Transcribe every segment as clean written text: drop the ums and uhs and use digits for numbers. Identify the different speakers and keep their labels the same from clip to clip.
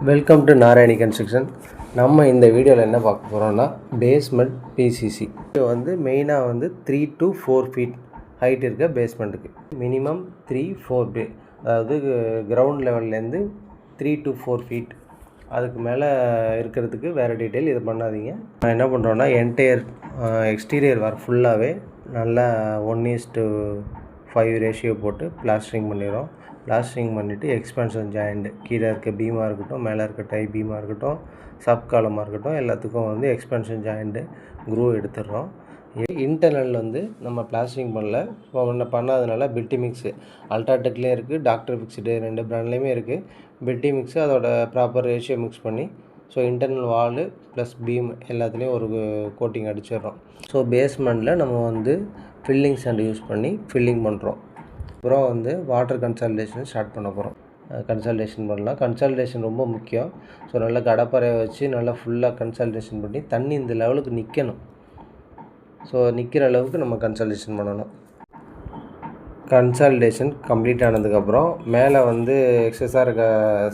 Speaker 1: Welcome to Narayani construction. நம்ம இந்த வீடியோவில் என்ன பார்க்க போகிறோம்னா பேஸ்மெண்ட் பிசிசி. இது வந்து மெயினாக வந்து 3 to 4 feet ஹைட் இருக்க பேஸ்மெண்ட்டுக்கு மினிமம் 3-4 அதாவது கிரவுண்ட் லெவல்லேருந்து 3 to 4 feet அதுக்கு மேலே இருக்கிறதுக்கு வேறு டீட்டெயில் இது பண்ணாதீங்க. நான் என்ன பண்ணுறோன்னா என்டையர் எக்ஸ்டீரியர் வார் ஃபுல்லாகவே நல்லா 1:5 ரேஷியோ போட்டு பிளாஸ்டரிங் பண்ணிடுறோம். பிளாஸ்டரிங் பண்ணிவிட்டு எக்ஸ்பென்ஷன் ஜாயிண்ட் கீழே இருக்க பீமாக இருக்கட்டும், மேலே இருக்க டை பீமாக இருக்கட்டும், சப் காலமாக இருக்கட்டும், எல்லாத்துக்கும் வந்து எக்ஸ்பென்ஷன் ஜாயிண்ட்டு க்ரூ எடுத்துடுறோம். இன்டர்னல் வந்து நம்ம பிளாஸ்டரிங் பண்ணாதனால பிட்டி மிக்ஸு அல்ட்ராடெக்லேயும் இருக்குது, டாக்டர் ஃபிக்ஸ்டு 2 பிராண்ட்லேயுமே இருக்குது. பிட்டி மிக்ஸு அதோட ப்ராப்பர் ரேஷியோ மிக்ஸ் பண்ணி ஸோ இன்டர்னல் வாலு ப்ளஸ் பீம் எல்லாத்துலேயும் ஒரு கோட்டிங் அடிச்சிடுறோம். ஸோ பேஸ்மெண்ட்டில் நம்ம வந்து ஃபில்லிங் சாண்ட் யூஸ் பண்ணி ஃபில்லிங் பண்ணுறோம். அப்புறம் வந்து வாட்டர் கன்சால்டேஷன் ஸ்டார்ட் பண்ண போகிறோம். கன்சால்டேஷன் பண்ணலாம். கன்சால்டேஷன் ரொம்ப முக்கியம். ஸோ நல்லா கடப்பாறையை வச்சு நல்லா ஃபுல்லாக கன்சால்டேஷன் பண்ணி தண்ணி இந்த லெவலுக்கு நிற்கணும். ஸோ நிற்கிற அளவுக்கு நம்ம கன்சால்டேஷன் பண்ணணும். கன்சால்டேஷன் கம்ப்ளீட் ஆனதுக்கப்புறம் மேலே வந்து எக்ஸஸாக இருக்க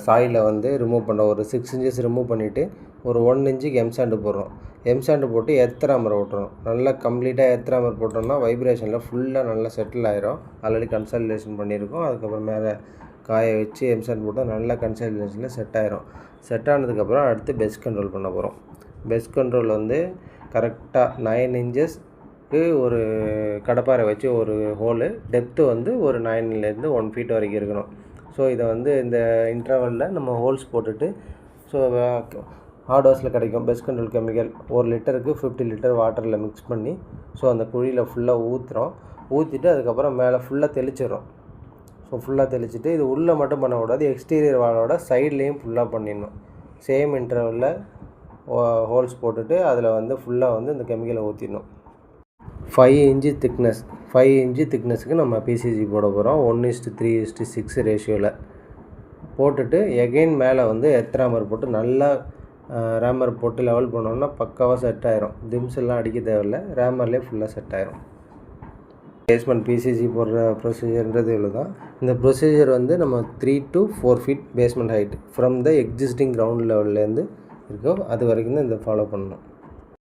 Speaker 1: சாயிலை வந்து ரிமூவ் பண்ண ஒரு 6 inches ரிமூவ் பண்ணிவிட்டு ஒரு 1 inch எம்சாண்டு போடுறோம். எம்சாண்டு போட்டு எர்த்ராமர் ஓட்டுறோம். நல்லா கம்ப்ளீட்டாக எர்த்ராமர் போட்டோம்னா வைப்ரேஷனில் ஃபுல்லாக நல்லா செட்டில் ஆயிரும். ஆல்ரெடி கன்சால்டேஷன் பண்ணியிருக்கோம். அதுக்கப்புறம் மேலே காய வச்சு எம்சாண்ட் போட்டால் நல்லா கன்சால்டேஷனில் செட் ஆயிரும். செட் ஆனதுக்கப்புறம் அடுத்து பெஸ்ட் கண்ட்ரோல் பண்ண போகிறோம். பெஸ்ட் கண்ட்ரோல் வந்து கரெக்டாக 9 inchesக்கு ஒரு கடப்பாரை வச்சு ஒரு ஹோலு, டெப்த்து வந்து ஒரு 9 to 1 feet வரைக்கும் இருக்கணும். ஸோ இதை வந்து இந்த இன்டர்வலில் நம்ம ஹோல்ஸ் போட்டுட்டு ஸோ ஹார்ட்வாஷில் கிடைக்கும் பெஸ்ட் கண்ட்ரோல் கெமிக்கல் 1 லிட்டருக்கு 50 liter வாட்டரில் மிக்ஸ் பண்ணி ஸோ அந்த குழியில் ஃபுல்லாக ஊற்றுறோம். ஊற்றிட்டு அதுக்கப்புறம் மேலே ஃபுல்லாக தெளிச்சிடுறோம். ஸோ ஃபுல்லாக தெளிச்சுட்டு இது உள்ளே மட்டும் பண்ணக்கூடாது, எக்ஸ்டீரியர் வாலோட சைட்லேயும் ஃபுல்லாக பண்ணிடணும். சேம் இன்டர்வலில் ஹோல்ஸ் போட்டுட்டு அதில் வந்து ஃபுல்லாக வந்து இந்த கெமிக்கலை ஊற்றிடணும். 5 inch திக்னஸ் 5 inch திக்னஸுக்கு நம்ம பிசிசி போட போகிறோம். 1:3:6 ரேஷியோவில் போட்டுட்டு எகெயின் மேலே வந்து எர்த்ராமர் போட்டு நல்லா ரேமர் போட்டு லெவல் பண்ணோம்னா பக்காவாக செட் ஆயிரும். திம்ஸ் எல்லாம் அடிக்க தேவையில்லை, ரேமர்லேயே ஃபுல்லாக செட் ஆயிரும். பேஸ்மெண்ட் பிசிசி போடுற ப்ரொசீஜர்ன்றது இவ்வளோ தான். இந்த ப்ரொசீஜர் வந்து நம்ம 3 to 4 feet basement height from the existing ground லெவல்லேருந்து இருக்கோ அது வரைக்கும் தான் இதை ஃபாலோ பண்ணணும்.